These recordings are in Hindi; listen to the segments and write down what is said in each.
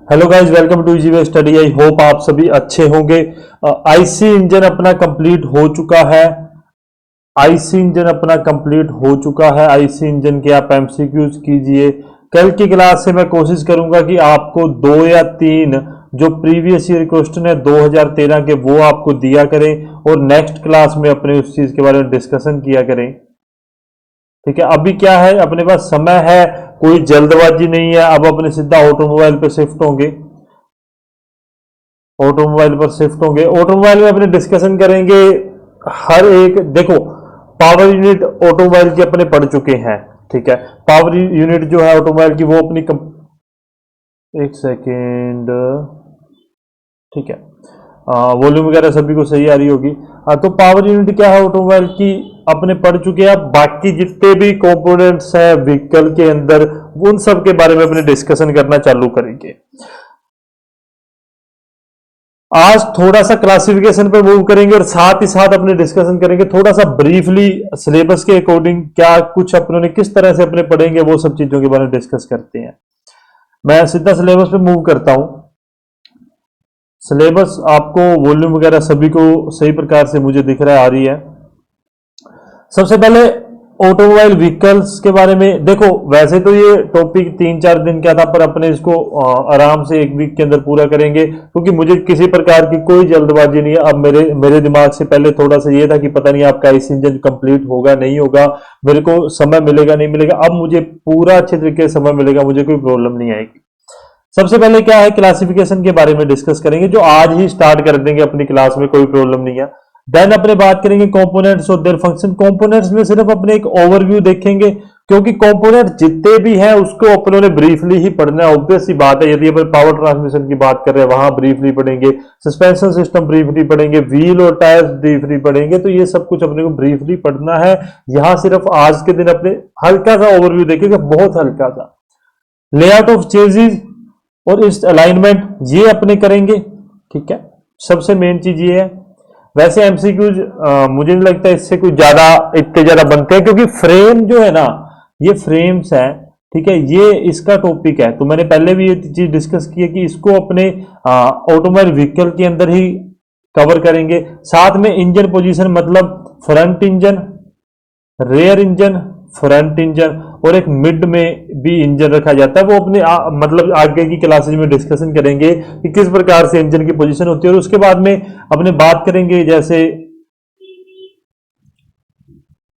Hello guys, welcome to Easy Way Study. I hope आप सभी अच्छे होंगे। आईसी इंजन अपना कंप्लीट हो चुका है। आईसी इंजन अपना कंप्लीट हो चुका है। आईसी इंजन के आप एमसीक्यूज कीजिए। कल की क्लास से मैं कोशिश करूंगा कि आपको 2 या 3 जो प्रीवियस ईयर क्वेश्चन है 2013 के वो आपको दिया करें और नेक्स्ट क्लास में अपने उस चीज के बारे में डिस्कशन किया करें। ठीक है, अभी क्या है, अपने पास समय है, कोई जल्दबाजी नहीं है। अब अपने सीधा ऑटोमोबाइल पे शिफ्ट होंगे। ऑटोमोबाइल पर शिफ्ट होंगे। ऑटोमोबाइल में अपने डिस्कशन करेंगे। हर एक देखो, पावर यूनिट ऑटोमोबाइल की अपने पढ़ चुके हैं। ठीक है, पावर यूनिट जो है ऑटोमोबाइल की वो अपनी एक सेकेंड। ठीक है, वॉल्यूम वगैरह सभी को सही आ रही होगी। तो पावर यूनिट क्या है ऑटोमोबाइल की अपने पढ़ चुके हैं। बाकी जितने भी कंपोनेंट्स हैं व्हीकल के अंदर उन सब के बारे में अपने डिस्कशन करना चालू करेंगे। आज थोड़ा सा क्लासिफिकेशन पे मूव करेंगे और साथ ही साथ अपने डिस्कशन करेंगे थोड़ा सा ब्रीफली सिलेबस के अकॉर्डिंग क्या कुछ अपनों ने किस तरह से अपने पढ़ेंगे वो सब चीजों के बारे में डिस्कस करते हैं। मैं सीधा सिलेबस पे मूव करता हूं। सिलेबस आपको वॉल्यूम वगैरह सभी को सही प्रकार से मुझे दिख रहा है, आ रही है। सबसे पहले ऑटोमोबाइल व्हीकल्स के बारे में देखो। वैसे तो ये टॉपिक 3-4 दिन का था, पर अपने इसको आराम से 1 वीक के अंदर पूरा करेंगे क्योंकि मुझे किसी प्रकार की कोई जल्दबाजी नहीं है। अब मेरे मेरे दिमाग से पहले थोड़ा सा ये था कि पता नहीं आपका इस इंजन कंप्लीट होगा नहीं होगा, मेरे को समय मिलेगा नहीं मिलेगा। अब मुझे पूरा अच्छे तरीके से समय मिलेगा, मुझे कोई प्रॉब्लम नहीं आएगी। सबसे पहले क्या है, क्लासिफिकेशन के बारे में डिस्कस करेंगे जो आज ही स्टार्ट कर देंगे अपनी क्लास में, कोई प्रॉब्लम नहीं है। देन अपने बात करेंगे कंपोनेंट्स और देयर फंक्शन। कंपोनेंट्स में सिर्फ अपने एक ओवरव्यू देखेंगे क्योंकि कंपोनेंट जितने भी हैं उसको अपनों ने ब्रीफली ही पढ़ना है। ऑब्वियस सी बात है, यदि अपन पावर ट्रांसमिशन की बात कर रहे हैं वहां ब्रीफली पढ़ेंगे, सस्पेंशन सिस्टम ब्रीफली पढ़ेंगे, व्हील और टायर्स ब्रीफली पढ़ेंगे। तो ये सब कुछ अपने को ब्रीफली पढ़ना है। यहां सिर्फ आज के दिन अपने हल्का सा ओवरव्यू देखेंगे, बहुत हल्का सा। लेआउट ऑफ चेजिस और इस अलाइनमेंट ये अपने करेंगे। ठीक है, सबसे मेन चीज ये है। वैसे एमसीक्यूज मुझे नहीं लगता इससे कुछ ज्यादा इतने ज्यादा बनते हैं क्योंकि फ्रेम जो है ना, ये फ्रेम्स है। ठीक है, ये इसका टॉपिक है। तो मैंने पहले भी ये चीज डिस्कस की है कि इसको अपने ऑटोमोबाइल व्हीकल के अंदर ही कवर करेंगे। साथ में इंजन पोजीशन मतलब front engine, rear engine, front engine और एक मिड में भी इंजन रखा जाता है। वो अपने मतलब आगे की क्लासेज में डिस्कशन करेंगे कि किस प्रकार से इंजन की पोजीशन होती है। और उसके बाद में अपने बात करेंगे, जैसे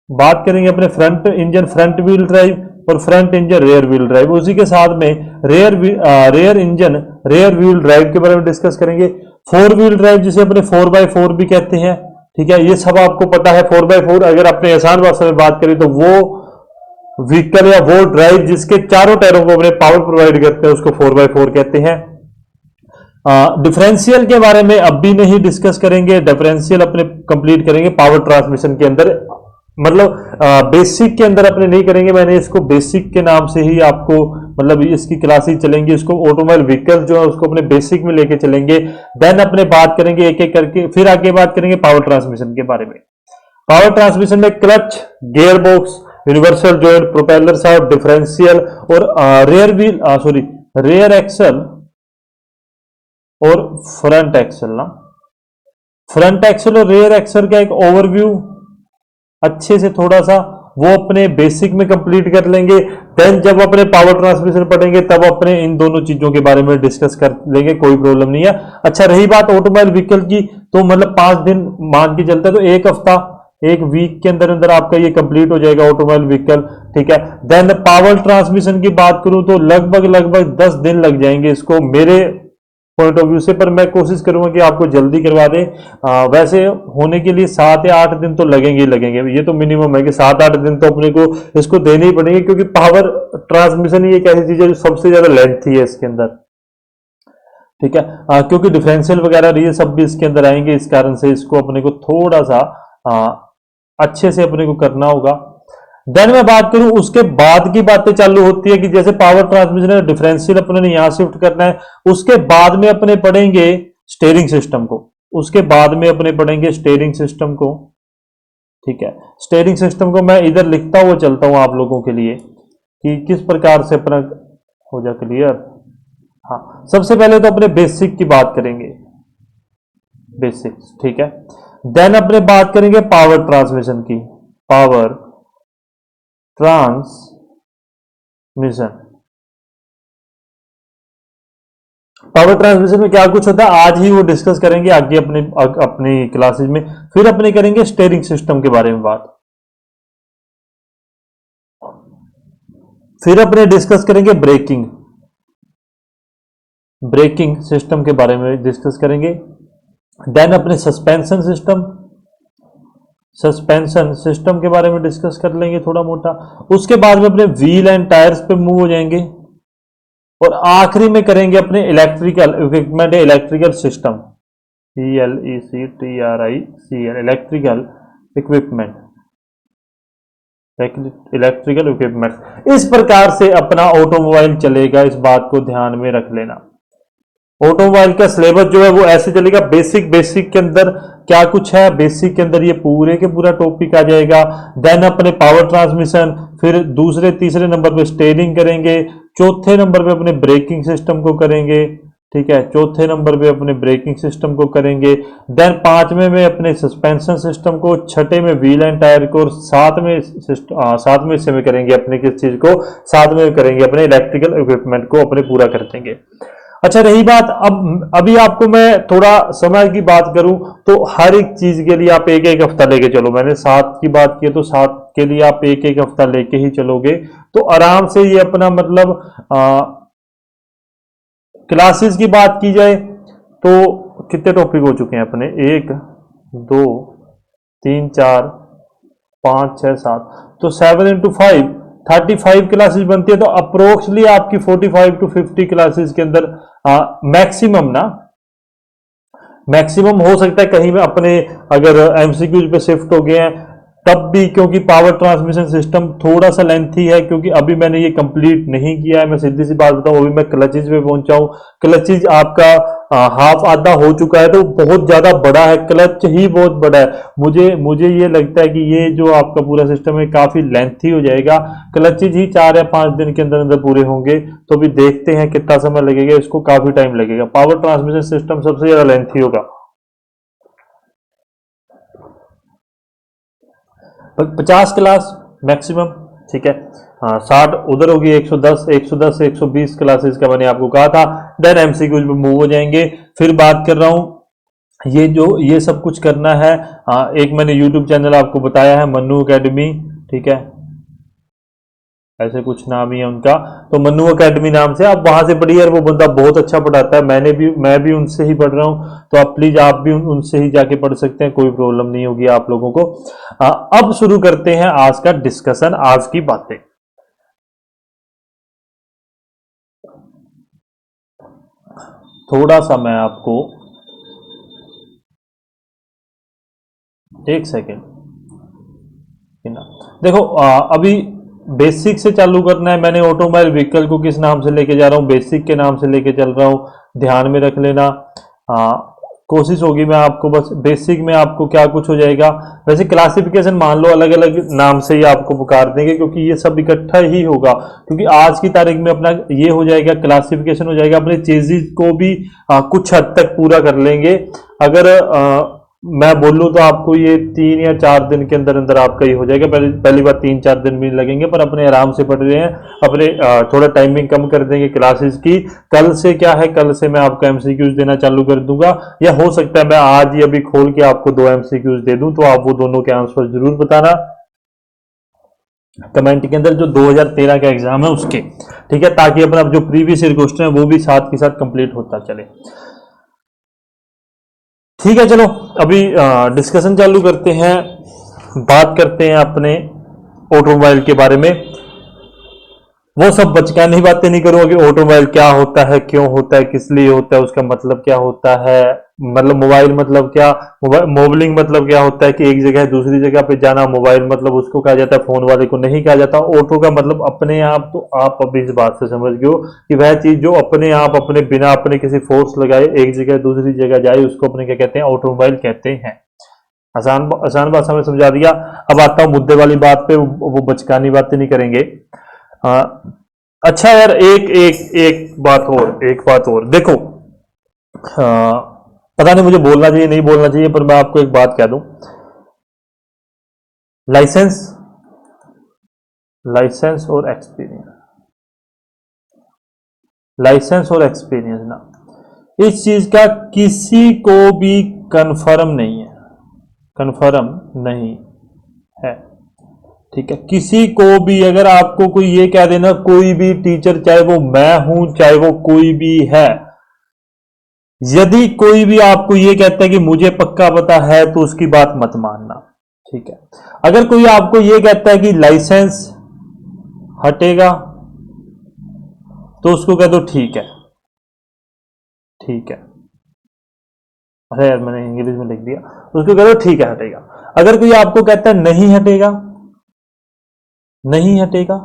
बात करेंगे अपने front engine front wheel drive और front engine rear wheel drive. उसी के साथ में rear engine rear wheel drive के बारे में डिस्कस करेंगे। 4 व्हील ड्राइव जिसे अपने 4x4 भी कहते हैं। ठीक है, ये सब आपको पता है। 4x4 अगर अपने आसान भाषा में बात करें तो वो व्हीकल या वो ड्राइव जिसके चारों टायरों को अपने पावर प्रोवाइड करते हैं उसको 4x4 कहते हैं। डिफरेंशियल के बारे में अब भी नहीं डिस्कस करेंगे। डिफरेंशियल अपने कंप्लीट करेंगे पावर ट्रांसमिशन के अंदर, मतलब बेसिक के अंदर अपने नहीं करेंगे। मैंने इसको बेसिक के नाम से ही आपको मतलब इसकी क्लासेस चलेंगी। इसको ऑटोमोबाइल व्हीकल जो है उसको अपने बेसिक में लेके चलेंगे। देन अपने बात करेंगे एक एक करके, फिर आगे बात करेंगे पावर ट्रांसमिशन के बारे में। पावर ट्रांसमिशन में clutch, gear box, universal joint, propeller shaft, differential और रेयर एक्सल और फ्रंट एक्सल ना। फ्रंट एक्सल और रेयर एक्सल का एक ओवरव्यू अच्छे से थोड़ा सा वो अपने बेसिक में कंप्लीट कर लेंगे। देन जब अपने पावर ट्रांसमिशन पढ़ेंगे तब अपने इन दोनों चीजों के बारे में डिस्कस कर लेंगे, कोई प्रॉब्लम नहीं है। अच्छा, रही बात ऑटोमोबाइल व्हीकल की, तो मतलब 5 दिन मान के चलते हैं तो 1 हफ्ता 1 वीक के अंदर अंदर आपका ये कंप्लीट हो जाएगा ऑटोमोबाइल व्हीकल। ठीक है, देन पावर ट्रांसमिशन की बात करूं तो लगभग 10 दिन लग जाएंगे इसको मेरे पॉइंट ऑफ व्यू से, पर मैं कोशिश करूंगा कि आपको जल्दी करवा दें। वैसे होने के लिए 7 या 8 दिन तो लगेंगे ही लगेंगे। ये तो मिनिमम है कि 7-8 दिन तो अपने को इसको देने ही पड़ेंगे क्योंकि पावर ट्रांसमिशन ही एक ऐसी चीज है जो सबसे ज्यादा लेंथी है इसके अंदर। ठीक है, क्योंकि डिफरेंशियल वगैरह ये सब भी इसके अंदर आएंगे, इस कारण से इसको अपने को थोड़ा सा अच्छे से अपने को करना होगा। देन मैं बात करूं उसके बाद की बातें चालू होती है कि जैसे पावर ट्रांसमिशन है, डिफरेंशियल अपने ने यहां शिफ्ट करना है। उसके बाद में अपने पढ़ेंगे स्टीयरिंग सिस्टम को। उसके बाद में अपने पढ़ेंगे स्टीयरिंग सिस्टम को। ठीक है, स्टीयरिंग सिस्टम को मैं इधर लिखता हुआ चलता हूं आप लोगों के लिए कि किस प्रकार से अपना हो जा क्लियर। हाँ, सबसे पहले तो अपने बेसिक की बात करेंगे, बेसिक्स, ठीक है। देन अपने बात करेंगे पावर ट्रांसमिशन की, पावर ट्रांसमिशन। पावर ट्रांसमिशन में क्या कुछ होता है आज ही वो डिस्कस करेंगे आगे अपने अपनी क्लासेस में। फिर अपने करेंगे स्टीयरिंग सिस्टम के बारे में बात, फिर अपने डिस्कस करेंगे ब्रेकिंग, ब्रेकिंग सिस्टम के बारे में डिस्कस करेंगे। देन अपने सस्पेंशन सिस्टम, सस्पेंशन सिस्टम के बारे में डिस्कस कर लेंगे थोड़ा मोटा। उसके बाद में अपने व्हील एंड टायर्स पे मूव हो जाएंगे और आखिरी में करेंगे अपने electrical equipment, electrical system, ELECTRICL, electrical equipment, electrical equipment. इस प्रकार से अपना ऑटोमोबाइल चलेगा, इस बात को ध्यान में रख लेना। ऑटोमोबाइल का सिलेबस जो है वो ऐसे चलेगा, बेसिक, बेसिक के अंदर क्या कुछ है, बेसिक के अंदर ये पूरे के पूरा टॉपिक आ जाएगा। देन अपने पावर ट्रांसमिशन, फिर दूसरे तीसरे नंबर पे स्टीयरिंग करेंगे, चौथे नंबर पे अपने ब्रेकिंग सिस्टम को करेंगे, ठीक है, चौथे नंबर पे अपने ब्रेकिंग सिस्टम को करेंगे। देन पांचवें में अपने सस्पेंशन सिस्टम को, छठे में व्हील एंड टायर को, और सातवें हिस्से में करेंगे अपने किस चीज को, सातवें करेंगे अपने इलेक्ट्रिकल इक्विपमेंट को अपने पूरा कर देंगे। अच्छा रही बात, अब अभी आपको मैं थोड़ा समय की बात करूं तो हर एक चीज के लिए आप एक एक हफ्ता लेके चलो। मैंने 7 की बात की तो 7 के लिए आप एक एक हफ्ता लेके ही चलोगे तो आराम से ये अपना मतलब क्लासेस की बात की जाए तो कितने टॉपिक हो चुके हैं अपने, 1 2 3 4 5 6 7, तो 7 into 5 35 क्लासेस बनती है। तो अप्रोक्सली आपकी 45 to 50 क्लासेस के अंदर मैक्सिमम ना, मैक्सिमम हो सकता है कहीं में अपने अगर एमसीक्यूज पे शिफ्ट हो गए हैं तब भी, क्योंकि पावर ट्रांसमिशन सिस्टम थोड़ा सा लेंथी है, क्योंकि अभी मैंने ये कंप्लीट नहीं किया है। मैं सीधी सी बात बताऊं, अभी मैं क्लचेज पे पहुंचा हूं, क्लचेज आपका हाफ आधा हो चुका है, तो बहुत ज्यादा बड़ा है, क्लच ही बहुत बड़ा है। मुझे ये लगता है कि ये जो आपका पूरा सिस्टम है काफी लेंथी हो जाएगा। क्लचेज ही 4 या 5 दिन के अंदर अंदर पूरे होंगे, तो अभी देखते हैं कितना समय लगेगा, इसको काफी टाइम लगेगा। पावर ट्रांसमिशन सिस्टम सबसे ज्यादा लेंथी होगा, 50 क्लास मैक्सिमम, ठीक है। हाँ 60 उधर होगी, 110 110 120 क्लासेस का मैंने आपको कहा था। देन एमसीक्यूज में मूव हो जाएंगे। फिर बात कर रहा हूं ये सब कुछ करना है। एक मैंने यूट्यूब चैनल आपको बताया है, मन्नू एकेडमी, ठीक है, ऐसे कुछ नाम ही है उनका, तो मन्नू एकेडमी नाम से आप वहां से पढ़िए, और वो बंदा बहुत अच्छा पढ़ाता है। मैं भी उनसे ही पढ़ रहा हूं, तो आप प्लीज आप भी उनसे ही जाके पढ़ सकते हैं, कोई प्रॉब्लम नहीं होगी आप लोगों को। अब शुरू करते हैं आज का डिस्कशन, आज की बातें। थोड़ा सा मैं आपको एक सेकेंड, देखो अभी बेसिक से चालू करना है। मैंने ऑटोमोबाइल व्हीकल को किस नाम से लेके जा रहा हूँ, बेसिक के नाम से लेके चल रहा हूँ, ध्यान में रख लेना। कोशिश होगी मैं आपको बस बेसिक में आपको क्या कुछ हो जाएगा। वैसे क्लासिफिकेशन मान लो अलग अलग नाम से ही आपको पुकार देंगे, क्योंकि ये सब इकट्ठा ही होगा, क्योंकि आज की तारीख में अपना ये हो जाएगा, क्लासिफिकेशन हो जाएगा, अपने चीजेज को भी कुछ हद तक पूरा कर लेंगे। अगर मैं बोलूँ तो आपको ये 3 या 4 दिन के अंदर अंदर आपका ये हो जाएगा। पहली बार 3-4 दिन भी लगेंगे, पर अपने आराम से पढ़ रहे हैं, अपने थोड़ा टाइमिंग कम कर देंगे क्लासेस की। कल से क्या है, कल से मैं आपको एमसीक्यूज देना चालू कर दूंगा, या हो सकता है मैं आज ही अभी खोल के आपको 2 एमसीक्यूज दे दूं, तो आप वो दोनों के आंसर जरूर बताना कमेंट के अंदर, जो 2013 का एग्जाम है उसके, ठीक है, ताकि अपना जो प्रीवियस ईयर क्वेश्चन है वो भी साथ के साथ कंप्लीट होता चले। ठीक है, चलो अभी डिस्कशन चालू करते हैं, बात करते हैं अपने ऑटोमोबाइल के बारे में। वो सब बचकानी बातें नहीं करूंगा कि ऑटोमोबाइल क्या होता है, क्यों होता है, किस लिए होता है, उसका मतलब क्या होता है, मतलब मोबाइल मतलब क्या, मोबाइलिंग मतलब क्या होता है, कि एक जगह दूसरी जगह पे जाना। मोबाइल मतलब उसको कहा जाता है, फोन वाले को नहीं कहा जाता। ऑटो का मतलब अपने आप, तो आप अभी इस बात से समझ गए हो कि वह चीज जो अपने आप, अपने बिना अपने किसी फोर्स लगाए एक जगह दूसरी जगह जाए, उसको अपने क्या कहते हैं, ऑटोमोबाइल कहते हैं। आसान आसान भाषा में समझा दिया। अब आता हूं मुद्दे वाली बात पे, वो बचकानी बातें नहीं करेंगे। अच्छा यार, एक बात और देखो। पता नहीं मुझे बोलना चाहिए नहीं बोलना चाहिए, पर मैं आपको एक बात कह दूं। लाइसेंस, लाइसेंस और एक्सपीरियंस, लाइसेंस और एक्सपीरियंस ना, इस चीज का किसी को भी कंफर्म नहीं है, कंफर्म नहीं है। ठीक है, किसी को भी अगर आपको कोई ये कह देना, कोई भी टीचर, चाहे वो मैं हूं चाहे वो कोई भी है, यदि कोई भी आपको ये कहता है कि मुझे पक्का पता है, तो उसकी बात मत मानना। ठीक है, अगर कोई आपको ये कहता है कि लाइसेंस हटेगा, तो उसको कह दो ठीक है, ठीक है। अरे यार, मैंने इंग्लिश में लिख दिया। उसको कह दो ठीक है, हटेगा। अगर कोई आपको कहता है नहीं हटेगा, नहीं हटेगा,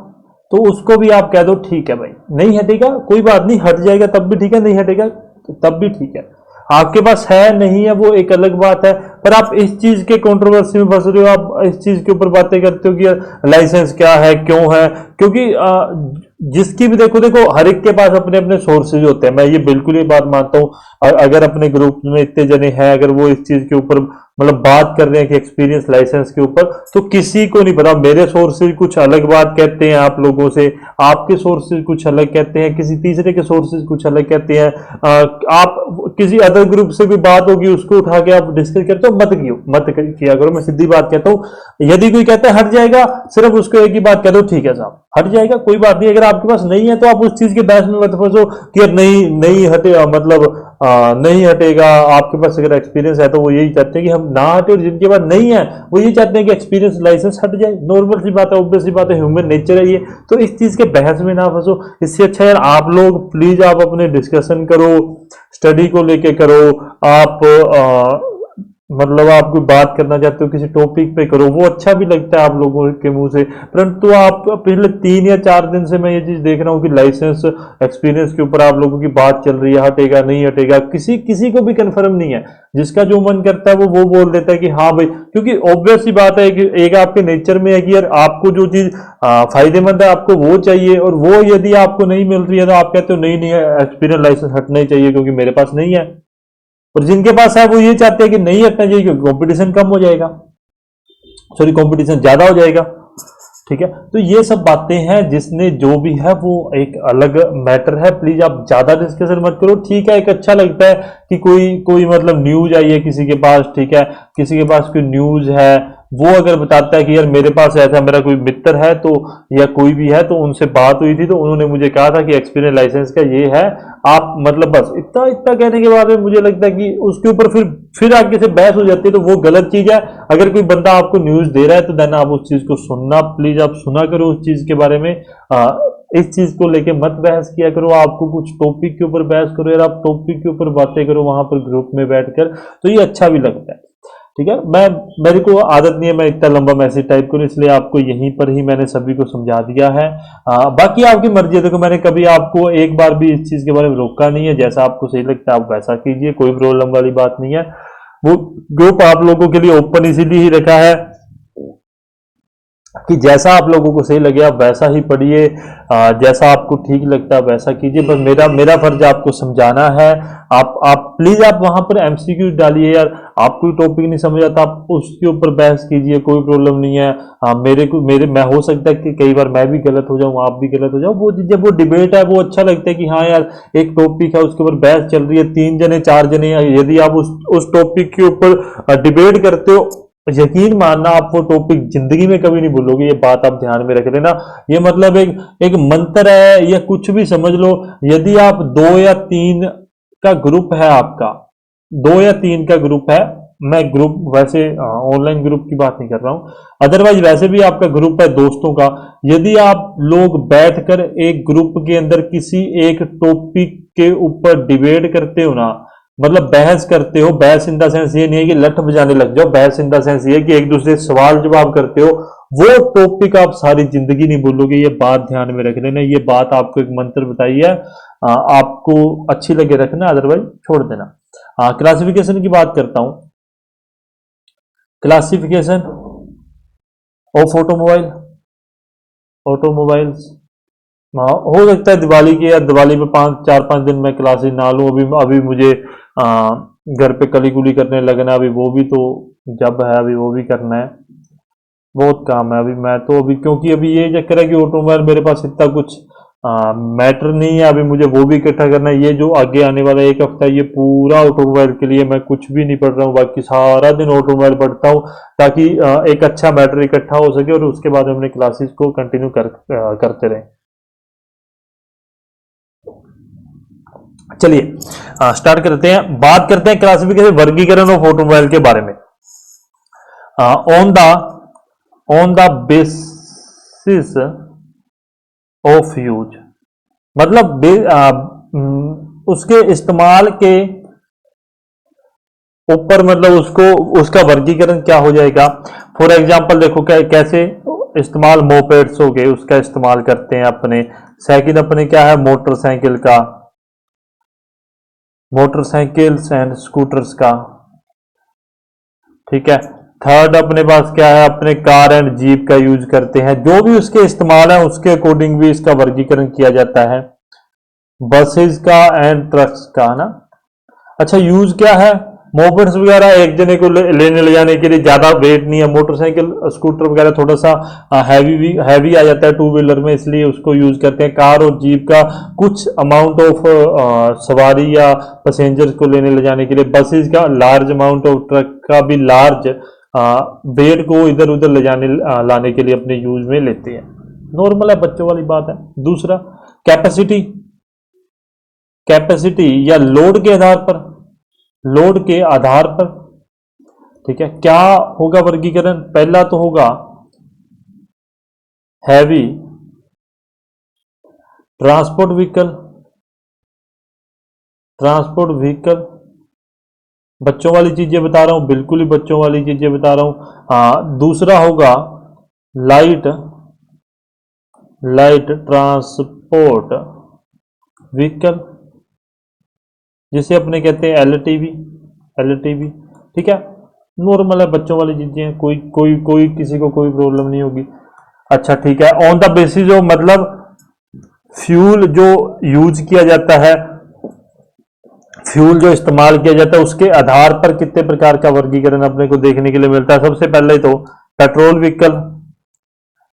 तो उसको भी आप कह दो ठीक है भाई, नहीं हटेगा कोई बात नहीं, हट जाएगा तब भी ठीक है, नहीं हटेगा तो तब भी ठीक है। आपके पास है नहीं है वो एक अलग बात है, पर आप इस चीज के कंट्रोवर्सी में फंस रहे हो, आप इस चीज के ऊपर बातें करते हो कि यार लाइसेंस क्या है, क्यों है। क्योंकि जिसकी भी देखो देखो, हर एक के पास अपने अपने सोर्सेज होते हैं, मैं ये बिल्कुल ये बात मानता हूँ। अगर अपने ग्रुप में इतने जने हैं, अगर वो इस चीज के ऊपर मतलब बात कर रहे हैं कि एक्सपीरियंस लाइसेंस के ऊपर, तो किसी को नहीं पता। मेरे सोर्सेज कुछ अलग बात कहते हैं आप लोगों से, आपके सोर्सेज कुछ अलग कहते हैं, किसी तीसरे के सोर्सेज कुछ अलग कहते हैं। आप किसी अदर ग्रुप से भी बात होगी, उसको उठा के आप डिस्कस करते हो, मत किया करो। मैं सीधी बात कहता हूँ, यदि कोई कहता है हट जाएगा, सिर्फ उसको एक ही बात कह दो, ठीक है साहब हट जाएगा कोई बात नहीं। अगर आपके पास नहीं है, तो आप उस चीज के बहस में मत फंसो कि यार नहीं नहीं हटे, मतलब नहीं हटेगा। आपके पास अगर एक्सपीरियंस है, तो वो यही चाहते हैं कि हम ना हटे, और जिनके पास नहीं है वो ये चाहते हैं कि एक्सपीरियंस लाइसेंस हट जाए। नॉर्मल सी बात है, ऑब्वियस सी बात है, ह्यूमन नेचर है ये। तो इस चीज के बहस में ना फंसो। इससे अच्छा यार, आप लोग प्लीज आप अपने डिस्कशन करो, स्टडी को लेके करो। आप मतलब आप कोई बात करना चाहते हो किसी टॉपिक पे, करो, वो अच्छा भी लगता है आप लोगों के मुंह से। परंतु आप पिछले 3 या 4 दिन से मैं ये चीज देख रहा हूँ कि लाइसेंस एक्सपीरियंस के ऊपर आप लोगों की बात चल रही है, हटेगा नहीं हटेगा, किसी किसी को भी कंफर्म नहीं है। जिसका जो मन करता है वो बोल देता है कि हाँ भाई, क्योंकि ऑब्वियस सी बात है कि एक आपके नेचर में है कि यार आपको जो चीज फायदेमंद है आपको वो चाहिए, और वो यदि आपको नहीं मिल रही है, तो आप कहते हो नहीं नहीं, एक्सपीरियंस लाइसेंस हटना ही चाहिए क्योंकि मेरे पास नहीं है। और जिनके पास है वो ये चाहते हैं कि नहीं हटना चाहिए क्योंकि कंपटीशन कम हो जाएगा, सॉरी कंपटीशन ज्यादा हो जाएगा। ठीक है, तो ये सब बातें हैं, जिसने जो भी है वो एक अलग मैटर है। प्लीज आप ज्यादा डिस्कशन मत करो। ठीक है, एक अच्छा लगता है कि कोई कोई मतलब न्यूज आई है किसी के पास, ठीक है, किसी के पास कोई न्यूज है, वो अगर बताता है कि यार मेरे पास ऐसा, मेरा कोई मित्र है तो, या कोई भी है तो उनसे बात हुई थी, तो उन्होंने मुझे कहा था कि एक्सपीरियंस लाइसेंस का ये है। आप मतलब बस इतना इतना कहने के बाद में मुझे लगता है कि उसके ऊपर फिर आगे से बहस हो जाती है, तो वो गलत चीज है। अगर कोई बंदा आपको न्यूज दे रहा है, तो देन आप उस चीज को सुनना, प्लीज आप सुना करो उस चीज के बारे में। इस चीज को लेके मत बहस किया करो। आपको कुछ टॉपिक के ऊपर बहस करो यार, आप टॉपिक के ऊपर बातें करो वहां पर ग्रुप में बैठकर, तो ये अच्छा भी लगता है। ठीक है, मैं मेरे को आदत नहीं है मैं इतना लंबा मैसेज टाइप करूं, इसलिए आपको यहीं पर ही मैंने सभी को समझा दिया है। बाकी आपकी मर्जी है, देखो मैंने कभी आपको एक बार भी इस चीज के बारे में रोका नहीं है। जैसा आपको सही लगता है आप वैसा कीजिए, कोई प्रॉब्लम वाली बात नहीं है। वो ग्रुप आप लोगों के लिए ओपन इसीलिए ही रखा है कि जैसा आप लोगों को सही लगे आप वैसा ही पढ़िए, जैसा आपको ठीक लगता है वैसा कीजिए। बस मेरा मेरा फर्ज आपको समझाना है। आप प्लीज आप वहां पर एमसीक्यू डालिए यार। आप कोई टॉपिक नहीं समझ आता, आप उसके ऊपर बहस कीजिए, कोई प्रॉब्लम नहीं है। मेरे मैं हो सकता है कि कई बार मैं भी गलत हो जाऊं, आप भी गलत हो जाओ, वो जब वो डिबेट है वो अच्छा लगता है कि हाँ यार, एक टॉपिक है उसके ऊपर बहस चल रही है, 3 जने 4 जने, यदि आप उस टॉपिक के ऊपर डिबेट करते हो, यकीन मानना आप वो टॉपिक जिंदगी में कभी नहीं भूलोगे। ये बात आप ध्यान में रख लेना। ये मतलब एक एक मंत्र है या कुछ भी समझ लो। यदि आप 2 या 3 का ग्रुप है आपका, 2 या 3 का ग्रुप है, मैं ग्रुप वैसे ऑनलाइन ग्रुप की बात नहीं कर रहा हूं, अदरवाइज वैसे भी आपका ग्रुप है दोस्तों का। यदि आप लोग बैठकर एक ग्रुप के अंदर किसी एक टॉपिक के ऊपर डिबेट करते हो ना, मतलब बहस करते हो, बहस इन द सेंस ये नहीं है कि लठ बजाने लग जाओ, बहस इन द सेंस ये है कि एक दूसरे से सवाल जवाब करते हो, वो टॉपिक आप सारी जिंदगी नहीं भूलोगे। ये बात ध्यान में रख लेना। ये बात आपको एक मंत्र बताई है, आपको अच्छी लगे रखना, अदरवाइज छोड़ देना। क्लासिफिकेशन की बात करता हूं। क्लासिफिकेशन ऑफ ऑटोमोबाइल, ऑटोमोबाइल्स, हो सकता है दिवाली के या दिवाली पे 4-5 दिन में क्लासेस ना लूँ। अभी अभी मुझे घर पे कली कुली करने लगना, अभी वो भी तो जब है, अभी वो भी करना है, बहुत काम है अभी। मैं तो अभी, क्योंकि अभी ये चक्कर है कि ऑटोमोबाइल मेरे पास इतना कुछ मैटर नहीं है, अभी मुझे वो भी इकट्ठा करना है। ये जो आगे आने वाला 1 हफ्ता है, ये पूरा ऑटोमोबाइल के लिए, मैं कुछ भी नहीं पढ़ रहा हूँ, बाकी सारा दिन ऑटोमोबाइल पढ़ता हूँ, ताकि एक अच्छा मैटर इकट्ठा हो सके और उसके बाद अपने क्लासेस को कंटिन्यू करते रहें। चलिए स्टार्ट करते हैं, बात करते हैं क्लासिफिकेशन, वर्गीकरण ऑफ ऑटोमोबाइल के बारे में। On the basis of use, मतलब उसके इस्तेमाल के ऊपर, मतलब उसको, उसका वर्गीकरण क्या हो जाएगा। फॉर एग्जांपल देखो कैसे इस्तेमाल, मोपेड्स हो गए, उसका इस्तेमाल करते हैं अपने। सेकंड अपने क्या है, मोटरसाइकिल का, मोटरसाइकिल्स एंड स्कूटर्स का, ठीक है। थर्ड अपने पास क्या है, अपने कार एंड जीप का यूज करते हैं, जो भी उसके इस्तेमाल है उसके अकॉर्डिंग भी इसका वर्गीकरण किया जाता है। बसेस का एंड ट्रक्स का ना। अच्छा, यूज क्या है, मोपेड्स वगैरह एक जने को लेने ले जाने के लिए, ज्यादा वेट नहीं है। मोटरसाइकिल स्कूटर वगैरह थोड़ा सा हैवी आ जाता है टू व्हीलर में, इसलिए उसको यूज करते हैं। कार और जीप का कुछ अमाउंट ऑफ सवारी या पैसेंजर्स को लेने ले जाने के लिए। बसेस का लार्ज अमाउंट ऑफ, ट्रक का भी लार्ज वेट को इधर उधर ले जाने लाने के लिए अपने यूज में लेते हैं। नॉर्मल है, बच्चों वाली बात है। दूसरा कैपेसिटी, कैपेसिटी या लोड के आधार पर, लोड के आधार पर, ठीक है। क्या होगा वर्गीकरण, पहला तो होगा heavy transport vehicle, transport vehicle, बच्चों वाली चीजें बता रहा हूं, बिल्कुल ही बच्चों वाली चीजें बता रहा हूं। दूसरा होगा लाइट, लाइट ट्रांसपोर्ट व्हीकल, जिसे अपने कहते हैं एलटीवी, एलटीवी, ठीक है। नॉर्मल है, बच्चों वाली चीजें हैं, कोई कोई कोई किसी को कोई प्रॉब्लम नहीं होगी। अच्छा ठीक है, ऑन द बेसिस ऑफ, मतलब फ्यूल जो यूज किया जाता है, फ्यूल जो इस्तेमाल किया जाता है, उसके आधार पर कितने प्रकार का वर्गीकरण अपने को देखने के लिए मिलता है। सबसे पहले तो petrol vehicle,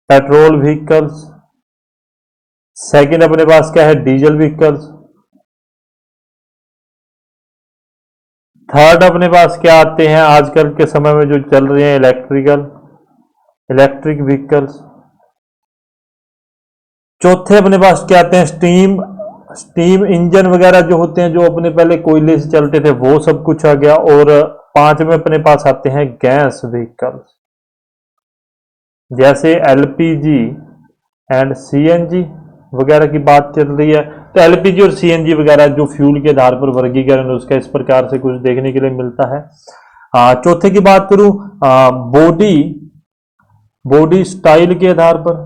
petrol vehicles. Second अपने पास क्या है, डीजल व्हीकल्स। थर्ड अपने पास क्या आते हैं, आजकल के समय में जो चल रहे हैं, इलेक्ट्रिकल, इलेक्ट्रिक व्हीकल्स। चौथे अपने पास क्या आते हैं, स्टीम, स्टीम इंजन वगैरह जो होते हैं, जो अपने पहले कोयले से चलते थे, वो सब कुछ आ गया। और पांचवें अपने पास आते हैं गैस व्हीकल्स, जैसे एलपीजी एंड सीएनजी वगैरह की बात चल रही है। तो एलपीजी और सीएनजी वगैरह जो फ्यूल के आधार पर वर्गीकरण, उसका इस प्रकार से कुछ देखने के लिए मिलता है। चौथे की बात करूं, बॉडी, बॉडी स्टाइल के आधार पर,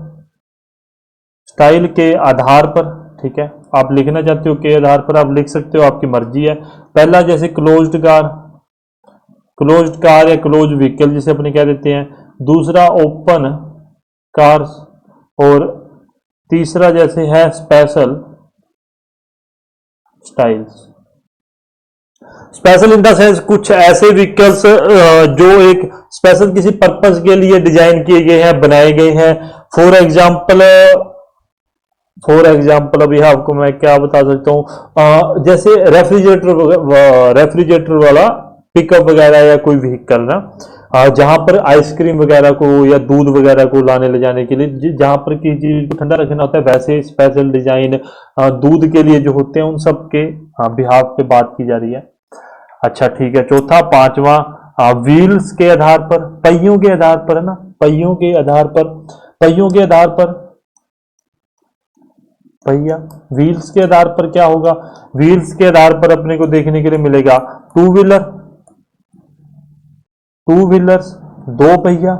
स्टाइल के आधार पर, ठीक है। आप लिखना चाहते हो के आधार पर, आप लिख सकते हो, आपकी मर्जी है। पहला जैसे क्लोज्ड कार, क्लोज्ड कार या क्लोज व्हीकल जिसे अपने कह देते हैं। दूसरा ओपन कार्स, और तीसरा जैसे है special styles. Special in the sense कुछ ऐसे व्हीकल्स जो एक स्पेशल किसी पर्पस के लिए डिजाइन किए गए हैं, बनाए गए हैं। फॉर एग्जाम्पल, फॉर एग्जाम्पल अभी आपको मैं क्या बता सकता हूँ, जैसे रेफ्रिजरेटर, रेफ्रिजरेटर वाला पिकअप वगैरह या कोई व्हीकल ना, जहां पर आइसक्रीम वगैरह को या दूध वगैरह को लाने ले जाने के लिए, जहां पर किसी चीज को ठंडा रखना होता है, वैसे स्पेशल डिजाइन दूध के लिए जो होते हैं, उन सब के बिहाफ पे बात की जा रही है। अच्छा ठीक है, चौथा, पांचवा, व्हील्स के आधार पर, पहियों के आधार पर, है ना, पहियों के आधार पर, पहियों के आधार पर, पहिया, व्हील्स के आधार पर क्या होगा, व्हील्स के आधार पर अपने को देखने के लिए मिलेगा टू व्हीलर, टू व्हीलर्स, दो पहिया,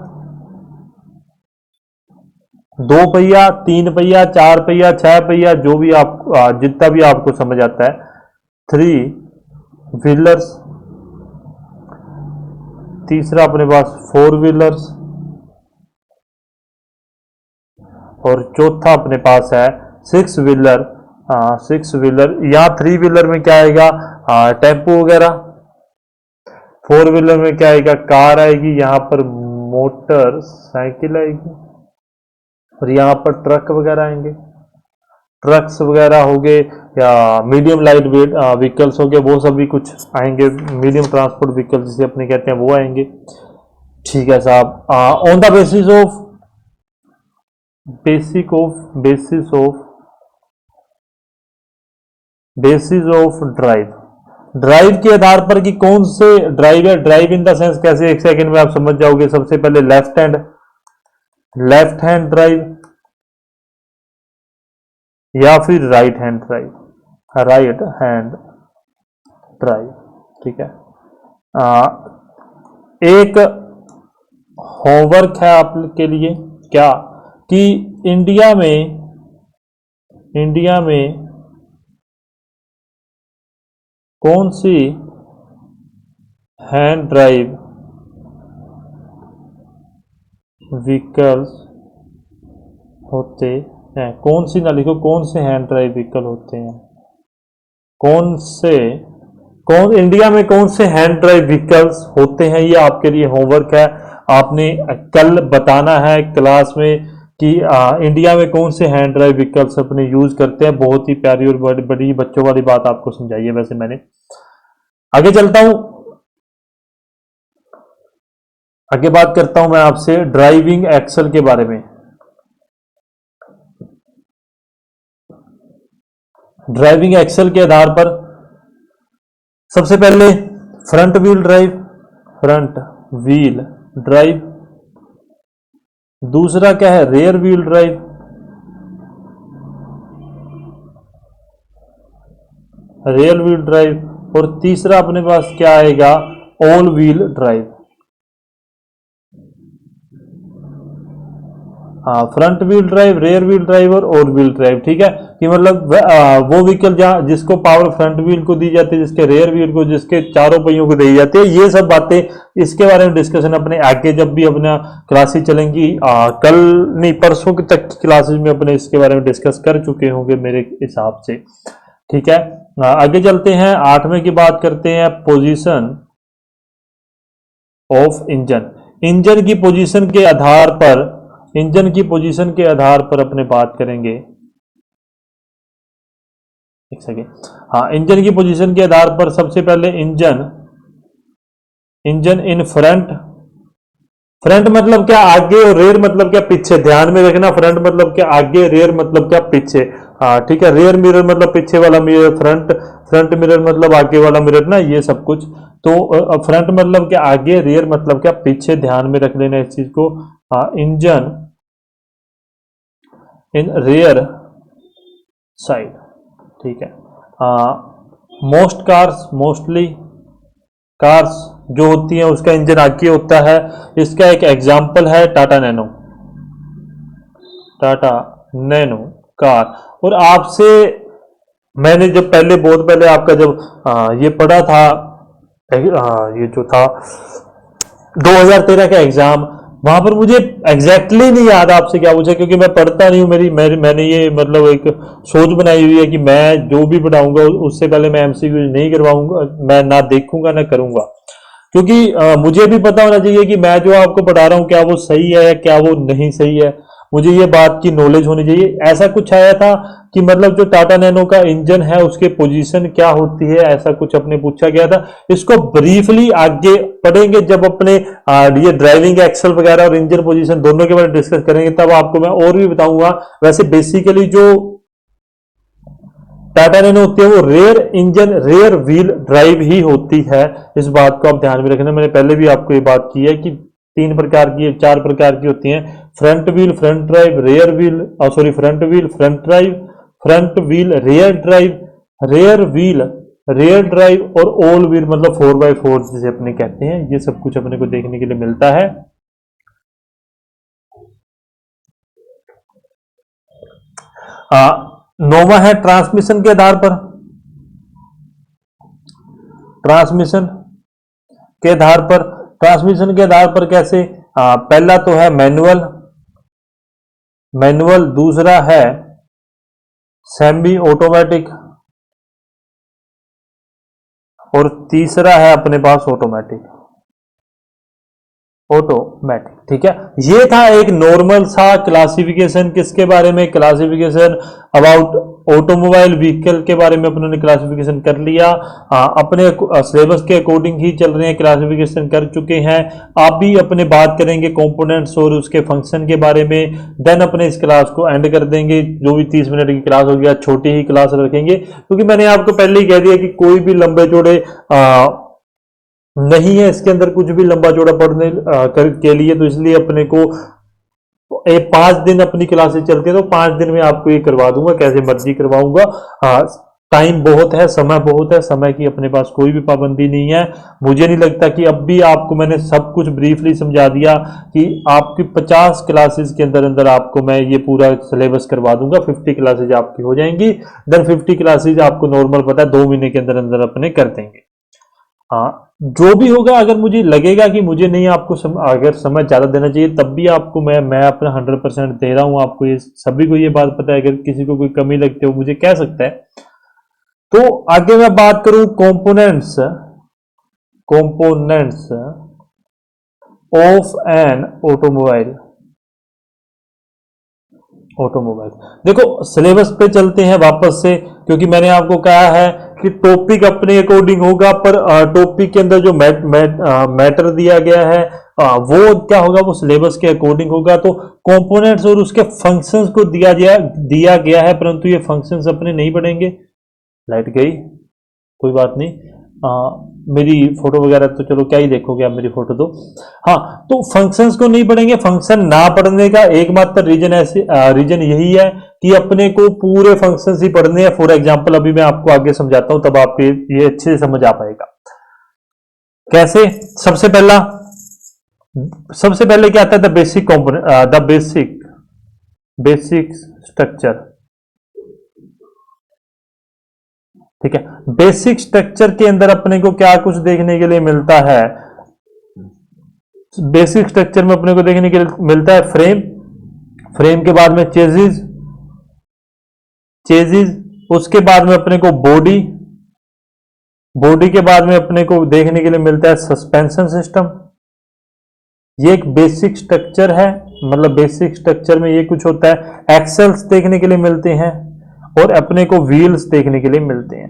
दो पहिया, तीन पहिया, चार पहिया, छह पहिया, जो भी आप जितना भी आपको समझ आता है। थ्री व्हीलर्स, तीसरा अपने पास फोर व्हीलर्स, और चौथा अपने पास है सिक्स व्हीलर, सिक्स व्हीलर, यहाँ थ्री व्हीलर में क्या आएगा, टेम्पो वगैरह, फोर व्हीलर में क्या आएगा, कार आएगी, यहाँ पर मोटर साइकिल आएगी, और यहाँ पर ट्रक वगैरह आएंगे, ट्रक्स वगैरह हो गए, या मीडियम लाइट वेट व्हीकल्स हो गए, वो सभी कुछ आएंगे, मीडियम ट्रांसपोर्ट व्हीकल जिसे अपने कहते हैं वो आएंगे। ठीक है साहब, on the basis of basis of drive, drive के आधार पर कि कौन से ड्राइव है, ड्राइव इन द सेंस कैसे, एक सेकंड में आप समझ जाओगे। सबसे पहले लेफ्ट हैंड ड्राइव या फिर राइट हैंड ड्राइव, ठीक है। एक होमवर्क है आपके लिए क्या, कि इंडिया में कौन सी हैंड ड्राइव व्हीकल्स होते हैं, कौन सी ना लिखो, कौन से हैंड ड्राइव व्हीकल होते हैं, इंडिया में कौन से हैंड ड्राइव व्हीकल्स होते हैं, ये आपके लिए होमवर्क है। आपने कल बताना है क्लास में कि इंडिया में कौन से हैंड ड्राइव व्हीकल्स अपने यूज करते हैं। बहुत ही प्यारी और बड़ी बच्चों वाली बात आपको समझाई है वैसे मैंने। आगे चलता हूं, आगे बात करता हूं मैं आपसे ड्राइविंग एक्सल के बारे में। ड्राइविंग एक्सल के आधार पर सबसे पहले फ्रंट व्हील ड्राइव, दूसरा क्या है, रेयर व्हील ड्राइव, और तीसरा अपने पास क्या आएगा, all wheel drive. Front wheel drive, rare wheel drive और ऑल व्हील ड्राइव। ठीक है, कि मतलब वो व्हीकल जहां जिसको पावर फ्रंट व्हील को दी जाती है, जिसके रेयर व्हील को, जिसके चारों पहियों को दी जाती है, ये सब बातें, इसके बारे में डिस्कशन अपने आगे जब भी अपना क्लासेस चलेंगी, कल नहीं परसों तक की क्लासेस में अपने इसके बारे में डिस्कस कर चुके होंगे मेरे हिसाब से। ठीक है, आगे चलते हैं, 8वें की बात करते हैं, पोजीशन ऑफ इंजन की पोजीशन के आधार पर अपने बात करेंगे। एक सेकेंड, इंजन की पोजीशन के आधार पर सबसे पहले इंजन इन फ्रंट मतलब क्या आगे, और रेयर मतलब क्या पीछे। ध्यान में रखना, फ्रंट मतलब क्या आगे, रेयर मतलब क्या पीछे। ठीक है, रेयर मिरर मतलब पीछे वाला मिरर, फ्रंट मिरर मतलब आगे वाला मिरर ना, ये सब कुछ। तो फ्रंट मतलब क्या आगे, रेयर मतलब क्या पीछे, ध्यान में रख लेना इस चीज को। इंजन इन रेयर साइड, ठीक है। मोस्टली कार्स जो होती हैं उसका इंजन आगे होता है। इसका एक एग्जाम्पल है टाटा नैनो कार। और आपसे मैंने जब बहुत पहले आपका जब ये पढ़ा था, ये जो था 2013 का एग्जाम, वहां पर मुझे एग्जैक्टली नहीं याद आपसे क्या पूछा, क्योंकि मैं पढ़ता नहीं हूँ। मैंने ये मतलब एक सोच बनाई हुई है कि मैं जो भी पढ़ाऊंगा उससे पहले मैं एमसीक्यू नहीं करवाऊंगा, मैं ना देखूंगा ना करूंगा, क्योंकि मुझे भी पता होना चाहिए कि मैं जो आपको पढ़ा रहा हूँ क्या वो सही है, क्या वो नहीं सही है। मुझे ये बात की नॉलेज होनी चाहिए। ऐसा कुछ आया था कि मतलब जो टाटा नैनो का इंजन है उसके पोजीशन क्या होती है, ऐसा कुछ अपने पूछा गया था। इसको ब्रीफली आगे पढ़ेंगे जब अपने ये ड्राइविंग एक्सल वगैरह और इंजन पोजीशन दोनों के बारे में डिस्कस करेंगे, तब आपको मैं और भी बताऊंगा। वैसे बेसिकली जो टाटा नैनो होती है वो रेयर व्हील ड्राइव ही होती है। इस बात को आप ध्यान में रखना। मैंने पहले भी आपको ये बात की है कि 4 प्रकार की होती हैं, front wheel front drive, front wheel rear drive, rear drive और ऑल व्हील मतलब 4x4 जिसे अपने कहते हैं। ये सब कुछ अपने को देखने के लिए मिलता है। नोवा है ट्रांसमिशन के आधार पर, ट्रांसमिशन के आधार पर कैसे, पहला तो है मैनुअल, दूसरा है सेमी ऑटोमेटिक, और तीसरा है अपने पास ऑटोमेटिक, ऑटोमेटिक। ठीक है, ये था एक नॉर्मल सा क्लासिफिकेशन। किसके बारे में? क्लासिफिकेशन अबाउट ऑटोमोबाइल व्हीकल के बारे में अपनों ने क्लासिफिकेशन कर लिया। अपने सिलेबस के अकॉर्डिंग ही चल रहे हैं, क्लासिफिकेशन कर चुके हैं। आप भी अपने बात करेंगे कंपोनेंट्स और उसके फंक्शन के बारे में, देन अपने इस क्लास को एंड कर देंगे। जो भी 30 मिनट की क्लास होगी, छोटी ही क्लास रखेंगे, क्योंकि मैंने आपको पहले ही कह दिया कि कोई भी लंबे चौड़े नहीं है इसके अंदर, कुछ भी लंबा चौड़ा पढ़ने के लिए। तो इसलिए अपने को 5 दिन अपनी क्लासेस चलती है, तो 5 दिन में आपको ये करवा दूंगा, कैसे मर्जी करवाऊंगा। हाँ, टाइम बहुत है, समय बहुत है, समय की अपने पास कोई भी पाबंदी नहीं है। मुझे नहीं लगता कि अब भी आपको मैंने सब कुछ ब्रीफली समझा दिया कि आपकी 50 क्लासेस के अंदर अंदर आपको मैं ये पूरा सिलेबस करवा दूंगा। 50 क्लासेज आपकी हो जाएंगी, देन 50 क्लासेज आपको नॉर्मल पता है 2 महीने के अंदर अंदर अपने कर देंगे। हाँ, जो भी होगा, अगर मुझे लगेगा कि मुझे नहीं आपको अगर समय ज्यादा देना चाहिए, तब भी आपको मैं अपना 100% दे रहा हूं आपको। ये सभी को ये बात पता है, अगर किसी को कोई कमी लगती है वो मुझे कह सकता है। तो आगे मैं बात करूं components, components of an automobile, automobile. देखो, सिलेबस पे चलते हैं वापस से, क्योंकि मैंने आपको कहा है कि टॉपिक अपने अकॉर्डिंग होगा, पर टॉपिक के अंदर जो मैटर दिया गया है वो क्या होगा, वो सिलेबस के अकॉर्डिंग होगा। तो कंपोनेंट्स और उसके फंक्शंस को दिया गया है, परंतु ये फंक्शंस अपने नहीं पढ़ेंगे। लाइट गई, कोई बात नहीं। मेरी फोटो वगैरह तो चलो क्या ही देखोगे आप मेरी फोटो तो। हाँ, तो फंक्शंस को नहीं पढ़ेंगे। फंक्शन ना पढ़ने का एकमात्र रीजन ऐसे रीजन यही है कि अपने को पूरे फंक्शंस ही पढ़ने हैं। फॉर एग्जांपल अभी मैं आपको आगे समझाता हूं, तब आपको ये अच्छे से समझ आ पाएगा कैसे। सबसे पहले क्या आता है? The basic component, the basic structure. ठीक है, बेसिक स्ट्रक्चर के अंदर अपने को क्या कुछ देखने के लिए मिलता है? बेसिक स्ट्रक्चर में अपने को देखने के लिए मिलता है फ्रेम, फ्रेम के बाद में चेजिस, चेजिस उसके बाद में अपने को बॉडी, बॉडी के बाद में अपने को देखने के लिए मिलता है सस्पेंशन सिस्टम। ये एक बेसिक स्ट्रक्चर है, मतलब बेसिक स्ट्रक्चर में ये कुछ होता है। एक्सेल्स देखने के लिए मिलते हैं और अपने को व्हील्स देखने के लिए मिलते हैं।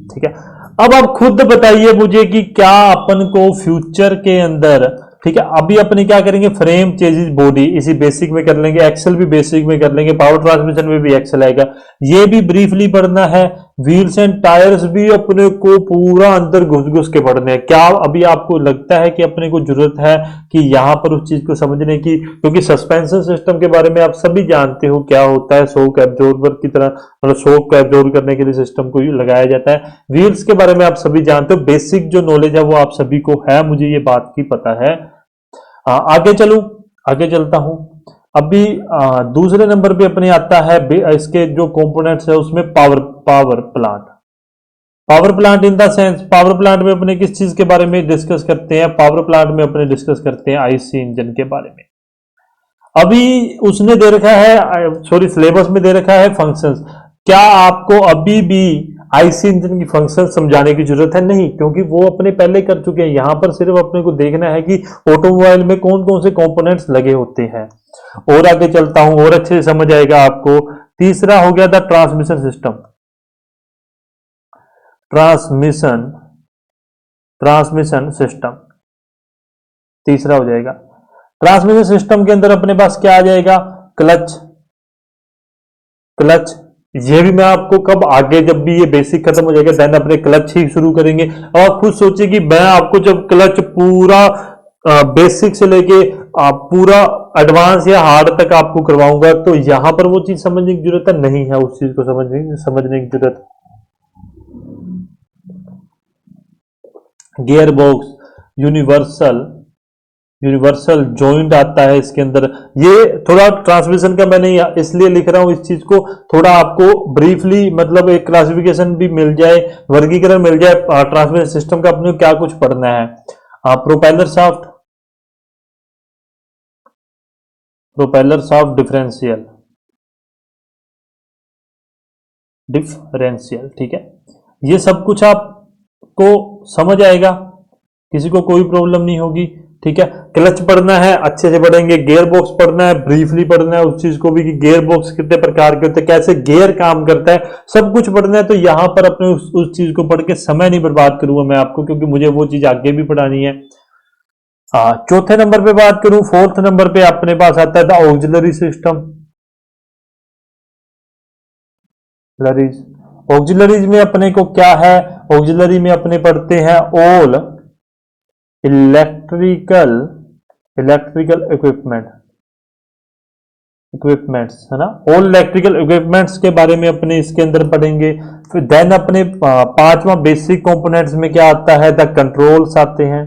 ठीक है, अब आप खुद बताइए मुझे कि क्या अपन को फ्यूचर के अंदर, ठीक है, अभी अपने क्या करेंगे? फ्रेम, चेजिस, बॉडी इसी बेसिक में कर लेंगे, एक्सेल भी बेसिक में कर लेंगे, पावर ट्रांसमिशन में भी एक्सेल आएगा, ये भी ब्रीफली पढ़ना है। व्हील्स एंड टायर्स भी अपने को पूरा अंदर घुस घुस के पढ़ने हैं। क्या अभी आपको लगता है कि अपने को जरूरत है कि यहां पर उस चीज को समझने की? क्योंकि सस्पेंशन सिस्टम के बारे में आप सभी जानते हो क्या होता है। शॉक एब्जॉर्बर की तरह, मतलब शॉक को एब्जॉर्ब करने के लिए सिस्टम को लगाया जाता है। व्हील्स के बारे में आप सभी जानते हो, बेसिक जो नॉलेज है वो आप सभी को है, मुझे ये बात की पता है। आगे चलूं, आगे चलता हूं। अभी दूसरे नंबर पे अपने आता है इसके जो कंपोनेंट्स है उसमें power plant. Power plant in the sense, power plant में अपने किस चीज के बारे में डिस्कस करते हैं? पावर प्लांट में अपने डिस्कस करते हैं आईसी इंजन के बारे में। अभी उसने दे रखा है, सॉरी सिलेबस में दे रखा है फंक्शंस। क्या आपको अभी भी आईसी इंजन की फंक्शन समझाने की जरूरत है? नहीं, क्योंकि वो अपने पहले कर चुके हैं। यहां पर सिर्फ अपने को देखना है कि ऑटोमोबाइल में कौन कौन से कंपोनेंट्स लगे होते हैं। और आगे चलता हूं, और अच्छे से समझ आएगा आपको। तीसरा हो गया था transmission system, transmission transmission system तीसरा हो जाएगा। ट्रांसमिशन सिस्टम के अंदर अपने पास क्या आ जाएगा? Clutch, clutch. ये भी मैं आपको कब आगे, जब भी ये बेसिक खत्म हो जाएगा देन अपने क्लच ही शुरू करेंगे। अब आप खुद सोचिए कि मैं आपको जब क्लच पूरा बेसिक से लेके पूरा एडवांस या हार्ड तक आपको करवाऊंगा, तो यहां पर वो चीज समझने की जरूरत है? नहीं है, उस चीज को समझने की जरूरत। Gear box, universal, universal joint आता है इसके अंदर। ये थोड़ा ट्रांसमिशन का मैंने इसलिए लिख रहा हूं इस चीज को, थोड़ा आपको ब्रीफली, मतलब एक क्लासिफिकेशन भी मिल जाए, वर्गीकरण मिल जाए ट्रांसमिशन सिस्टम का अपने को क्या कुछ पढ़ना है। Propeller shaft, propeller shaft differential, differential. ठीक है, ये सब कुछ आपको समझ आएगा, किसी को कोई प्रॉब्लम नहीं होगी। ठीक है, क्लच पढ़ना है अच्छे से पढ़ेंगे, गियर बॉक्स पढ़ना है ब्रीफली पढ़ना है उस चीज को भी कि गियर बॉक्स कितने प्रकार के होते हैं, कैसे गियर काम करता है, सब कुछ पढ़ना है। तो यहां पर अपने उस चीज को पढ़ के समय नहीं बर्बाद करूंगा मैं आपको, क्योंकि मुझे वो चीज आगे भी पढ़ानी है। चौथे नंबर पे बात करूं, फोर्थ नंबर पे अपने पास आता है द ऑक्सिलरी सिस्टम। ऑक्सिलरीज में अपने को क्या है, ऑक्सिलरी में अपने पढ़ते हैं ऑल इलेक्ट्रिकल इक्विपमेंट्स, है ना, ऑल इलेक्ट्रिकल इक्विपमेंट्स के बारे में अपने इसके अंदर पढ़ेंगे। फिर देन अपने पांचवा बेसिक कंपोनेंट्स में क्या आता है, द कंट्रोल्स आते हैं।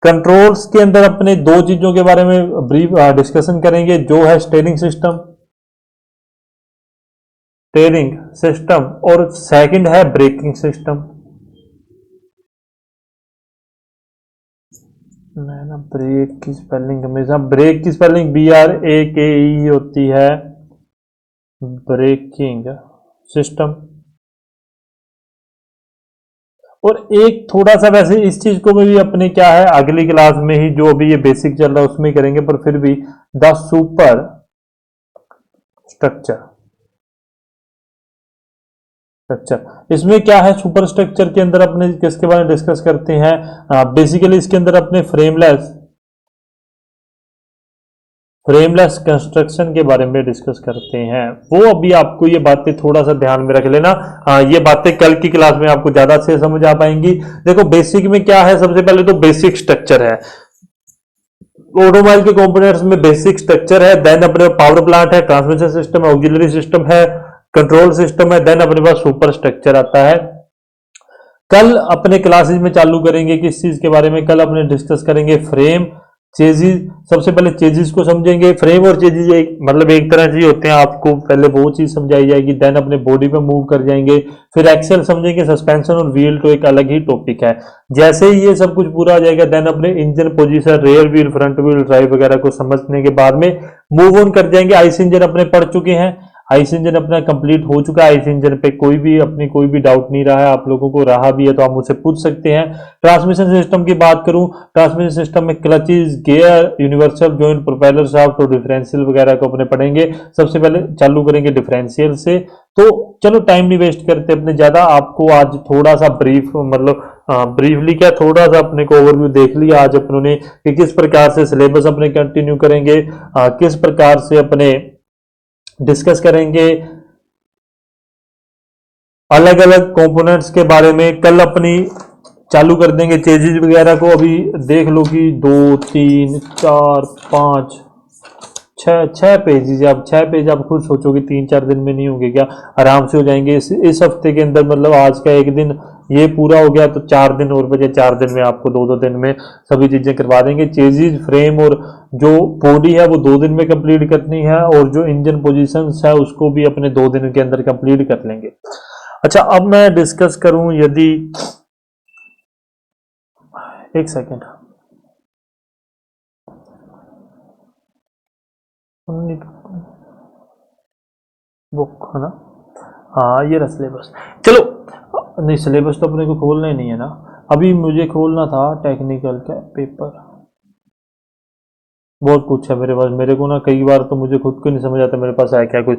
कंट्रोल्स के अंदर अपने दो चीजों के बारे में ब्रीफ डिस्कशन करेंगे, जो है स्टीयरिंग सिस्टम और सेकंड है ब्रेकिंग सिस्टम। मैं ना ब्रेक की स्पेलिंग हमेशा, ब्रेक की स्पेलिंग BRAKE होती है, ब्रेकिंग सिस्टम। और एक थोड़ा सा वैसे इस चीज को भी अपने क्या है अगली क्लास में ही, जो अभी ये बेसिक चल रहा है उसमें करेंगे, पर फिर भी द सुपर स्ट्रक्चर। इसमें क्या है, सुपर स्ट्रक्चर के अंदर अपने किसके बारे में डिस्कस करते हैं, बेसिकली इसके अंदर अपने फ्रेमलेस कंस्ट्रक्शन के बारे में डिस्कस करते हैं। वो अभी आपको ये बातें थोड़ा सा ध्यान में रख लेना, ये बातें कल की क्लास में आपको ज्यादा से समझ आ पाएंगी। देखो बेसिक में क्या है, सबसे पहले तो बेसिक स्ट्रक्चर है, ऑटोमोबाइल के कंपोनेंट्स में बेसिक स्ट्रक्चर है, देन अपने पावर प्लांट है, ट्रांसमिशन सिस्टम है, ऑक्सिलरी सिस्टम है, कंट्रोल सिस्टम है, देन अपने पास सुपर स्ट्रक्चर आता है। कल अपने क्लासेस में चालू करेंगे किस चीज के बारे में, कल अपने डिस्कस करेंगे फ्रेम चेजिस। सबसे पहले चेजिस को समझेंगे, फ्रेम और चेजिस मतलब एक तरह से होते हैं, आपको पहले वो चीज समझाई जाएगी, देन अपने बॉडी पे मूव कर जाएंगे, फिर एक्सेल समझेंगे, सस्पेंशन और व्हील तो एक अलग ही टॉपिक है। जैसे ही ये सब कुछ पूरा हो जाएगा, देन अपने engine position, rear wheel, front wheel drive वगैरह को समझने के बाद में मूव ऑन कर जाएंगे। आइस इंजन अपने पढ़ चुके हैं, आइस इंजन अपना कंप्लीट हो चुका है, आइस इंजन पे कोई भी डाउट नहीं रहा है, आप लोगों को रहा भी है तो आप मुझसे पूछ सकते हैं। ट्रांसमिशन सिस्टम की बात करूं, ट्रांसमिशन सिस्टम में clutches, gear, universal joint, propeller shaft और डिफरेंशियल वगैरह को अपने पढ़ेंगे। सबसे पहले चालू करेंगे डिफरेंशियल से। तो चलो टाइम नहीं वेस्ट करते अपने ज्यादा, आपको आज थोड़ा सा ब्रीफ मतलब ब्रीफली क्या थोड़ा सा अपने को ओवरव्यू देख लिया आज अपनों ने कि किस प्रकार से सिलेबस अपने कंटिन्यू करेंगे, किस प्रकार से अपने डिस्कस करेंगे अलग अलग कंपोनेंट्स के बारे में। कल अपनी चालू कर देंगे चेजिस वगैरह को। अभी देख लो कि 2 3 4 5 छह पेज, अब 6 पेज आप खुद सोचो कि 3-4 दिन में नहीं होंगे क्या, आराम से हो जाएंगे इस हफ्ते के अंदर। मतलब आज का एक दिन ये पूरा हो गया तो 4 दिन और बचे, 4 दिन में आपको 2-2 दिन में सभी चीजें करवा देंगे। चेजिस, फ्रेम और जो बॉडी है वो 2 दिन में कंप्लीट करनी है, और जो इंजन पोजीशंस है उसको भी अपने 2 दिन के अंदर कंप्लीट कर लेंगे। अच्छा, अब मैं डिस्कस करूं, यदि एक सेकेंड, बुक है ना, हाँ ये रहा सिलेबस। चलो, नहीं सिलेबस तो अपने को खोलना ही नहीं है ना, अभी मुझे खोलना था टेक्निकल का पेपर। बहुत कुछ है मेरे पास, मेरे को ना कई बार तो मुझे खुद को नहीं समझ आता मेरे पास है क्या कुछ।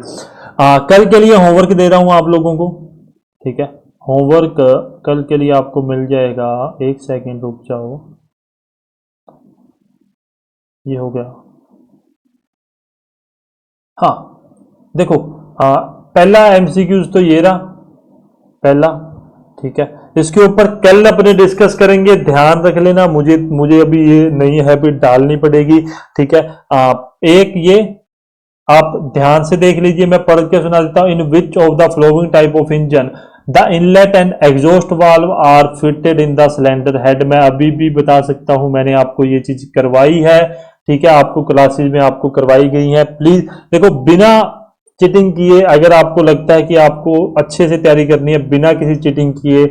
कल के लिए होमवर्क दे रहा हूं आप लोगों को, ठीक है, होमवर्क कल के लिए आपको मिल जाएगा। एक सेकेंड रुक जाओ, ये हो गया। हाँ देखो, पहला एमसीक्यूज तो ये रहा पहला, ठीक है, इसके ऊपर कल अपने डिस्कस करेंगे। ध्यान रख लेना, मुझे अभी ये नई हैबिट डालनी पड़ेगी, ठीक है। एक ये आप ध्यान से देख लीजिए, मैं पढ़ के सुना देता हूं। In which of the following type of engine the inlet and exhaust valve are fitted in the cylinder head. मैं अभी भी बता सकता हूं, मैंने आपको ये चीज करवाई है, ठीक है, आपको क्लासेस में आपको करवाई गई है। प्लीज देखो, बिना चीटिंग किए, अगर आपको लगता है कि आपको अच्छे से तैयारी करनी है बिना किसी चीटिंग किए,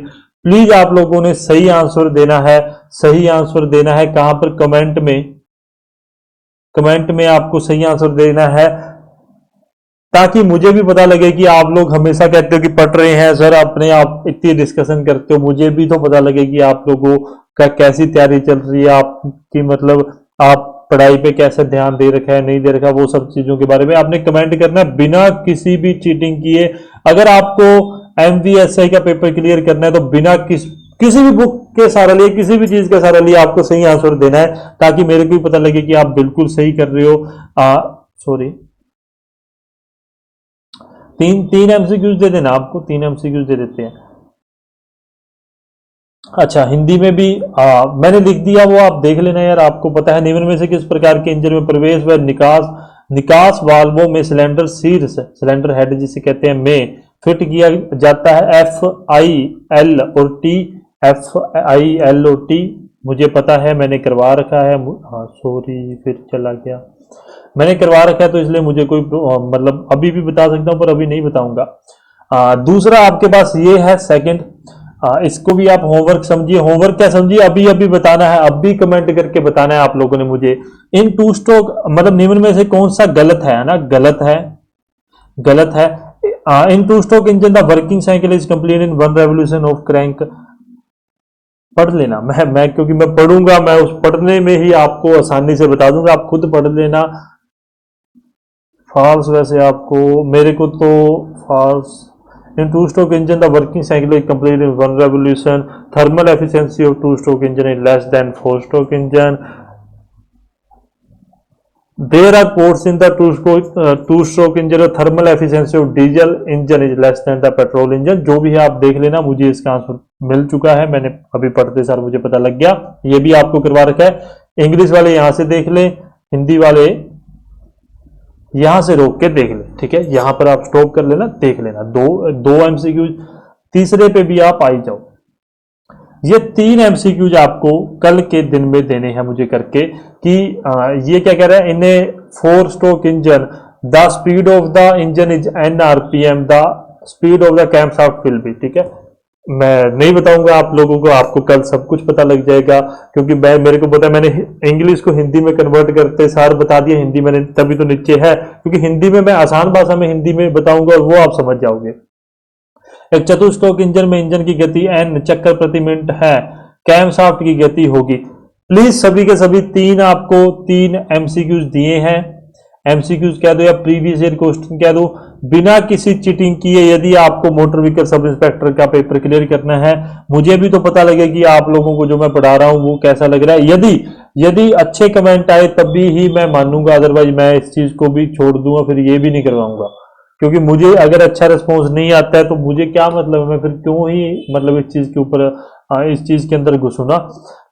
प्लीज आप लोगों ने सही आंसर देना है। सही आंसर देना है कहां पर, कमेंट में आपको सही आंसर देना है। ताकि मुझे भी पता लगे कि आप लोग हमेशा कहते हो कि पढ़ रहे हैं सर, अपने आप इतनी डिस्कशन करते हो, मुझे भी तो पता लगे कि आप लोगों का कैसी तैयारी चल रही है, आपकी मतलब आप पढ़ाई पे कैसे ध्यान दे रखा है, नहीं दे रखा, वो सब चीजों के बारे में आपने कमेंट करना है बिना किसी भी चीटिंग किए। अगर आपको MVSI का पेपर क्लियर करना है तो बिना किसी भी बुक के सहारा लिए, किसी भी चीज के सहारा लिए आपको सही आंसर देना है, ताकि मेरे को भी पता लगे कि आप बिल्कुल सही कर रहे हो। सॉरी, तीन MCQs दे देना, आपको 3 MCQs दे देते हैं। अच्छा, हिंदी में भी मैंने लिख दिया, वो आप देख लेना यार। आपको पता है निम्न में से किस प्रकार के इंजन में प्रवेश व निकास वाल्वों में सिलेंडर शीर्ष, सिलेंडर हेड जिसे कहते हैं, में फिट किया जाता है FIL और T, FIL और T मुझे पता है, मैंने करवा रखा है। हाँ सॉरी, फिर चला गया, मैंने करवा रखा है तो इसलिए मुझे कोई मतलब अभी भी बता सकता हूं पर अभी नहीं बताऊंगा। दूसरा आपके पास ये है सेकंड, इसको भी आप होमवर्क समझिए। होमवर्क क्या समझिए, अभी अभी बताना है, अभी कमेंट करके बताना है आप लोगों ने मुझे। इन टू स्ट्रोक मतलब निम्न में से कौन सा गलत है ना, गलत है, गलत है। In two stroke engine the working cycle is complete in 1 revolution of crank. पढ़ लेना, मैं क्योंकि मैं पढ़ूंगा, मैं उस पढ़ने में ही आपको आसानी से बता दूंगा, आप खुद पढ़ लेना। फॉल्स, वैसे आपको, मेरे को तो falls. In two stroke engine the working cycle is complete in 1 revolution, thermal efficiency of two stroke engine is less than 4 stroke engine, there are ports in the two stroke engine, thermal efficiency of diesel engine is less than the petrol engine. जो भी है आप देख लेना, मुझे इसका आंसर मिल चुका है, मैंने अभी पढ़ते सर मुझे पता लग गया, ये भी आपको करवा रखा है। इंग्लिश वाले यहां से देख ले, हिंदी वाले यहां से रोक के देख ले, ठीक है, यहां पर आप स्टॉप कर लेना, देख लेना। दो MCQ, तीसरे पे भी आप आई जाओ। ये 3 MCQs आपको कल के दिन में देने हैं मुझे करके, कि ये क्या कह रहा है, इन्हें 4 stroke engine, the speed of the engine is N RPM, the speed of the camshaft will be, ठीक है। मैं नहीं बताऊंगा आप लोगों को, आपको कल सब कुछ पता लग जाएगा, क्योंकि मेरे को पता है, मैंने इंग्लिश को हिंदी में कन्वर्ट करते सार बता दिया, हिंदी मैंने तभी तो नीचे है, क्योंकि हिंदी में मैं आसान भाषा में हिंदी में बताऊंगा और वो आप समझ जाओगे। एक चतुस्ट्रोक इंजन में इंजन की गति N चक्कर प्रति मिनट है, कैमशाफ्ट की गति होगी। प्लीज सभी के सभी आपको 3 MCQs दिए हैं, MCQs कह दो या प्रीवियस ईयर क्वेश्चन कह दो, बिना किसी चीटिंग किए। यदि आपको मोटर व्हीकल सब इंस्पेक्टर का पेपर क्लियर करना है, मुझे भी तो पता लगे कि आप लोगों को जो मैं पढ़ा रहा हूं वो कैसा लग रहा है। यदि अच्छे कमेंट आए तभी ही मैं मानूंगा, अदरवाइज मैं इस चीज को भी छोड़ दूंगा, फिर ये भी नहीं करवाऊंगा, क्योंकि मुझे अगर अच्छा रिस्पॉन्स नहीं आता है तो मुझे क्या मतलब है, मैं फिर क्यों ही मतलब इस चीज के ऊपर इस चीज के अंदर घुसूं ना।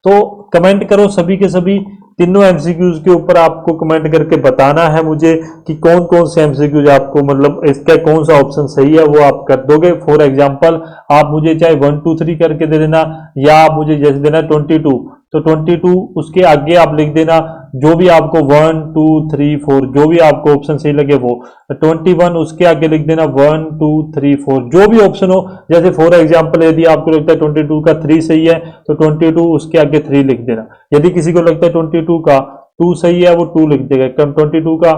तो कमेंट करो सभी के सभी, तीनों MCQs के ऊपर आपको कमेंट करके बताना है मुझे कि कौन कौन से MCQs आपको मतलब इसका कौन सा ऑप्शन सही है, वो आप कर दोगे। फॉर एग्जांपल आप मुझे चाहे 1 2 3 करके दे देना, या आप मुझे जैसे देना 22, तो 22 उसके आगे आप लिख देना जो भी आपको 1 2 3 4 जो भी आपको ऑप्शन सही लगे वो। 21 उसके आगे लिख देना 1 2 3 4 जो भी ऑप्शन हो। जैसे फॉर एग्जांपल यदि आपको लगता है 22 का 3 सही है तो 22 उसके आगे 3 लिख देना। यदि किसी को लगता है 22 का 2 सही है वो 2 लिख देगा। 22 का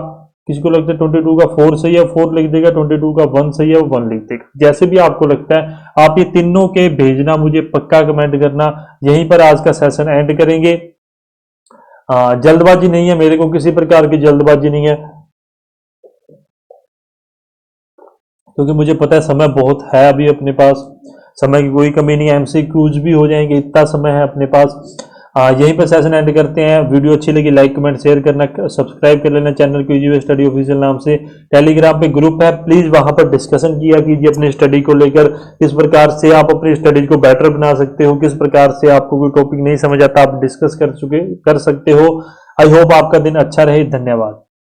किसी को लगता है 22 का 4 सही है 4 लिख देगा। 22 का 1 सही है वो 1 लिख देगा। जैसे भी आपको लगता है आप ये तीनों के भेजना, मुझे पक्का कमेंट करना। यहीं पर आज का सेशन एंड करेंगे। जल्दबाजी नहीं है, मेरे को किसी प्रकार की जल्दबाजी नहीं है, क्योंकि मुझे पता है समय बहुत है अभी अपने पास, समय की कोई कमी नहीं है। MCQs भी हो जाएंगे, इतना समय है अपने पास। यहीं पर सेशन एंड करते हैं। वीडियो अच्छी लगी लाइक कमेंट शेयर करना, सब्सक्राइब कर लेना चैनल को। ईजी वे स्टडी ऑफिशियल नाम से टेलीग्राम पे ग्रुप है, प्लीज वहां पर डिस्कशन किया कीजिए अपनी स्टडी को लेकर, किस प्रकार से आप अपनी स्टडी को बेटर बना सकते हो, किस प्रकार से आपको कोई टॉपिक नहीं समझ आता आप डिस्कस कर सकते हो। आई होप आपका दिन अच्छा रहे। धन्यवाद।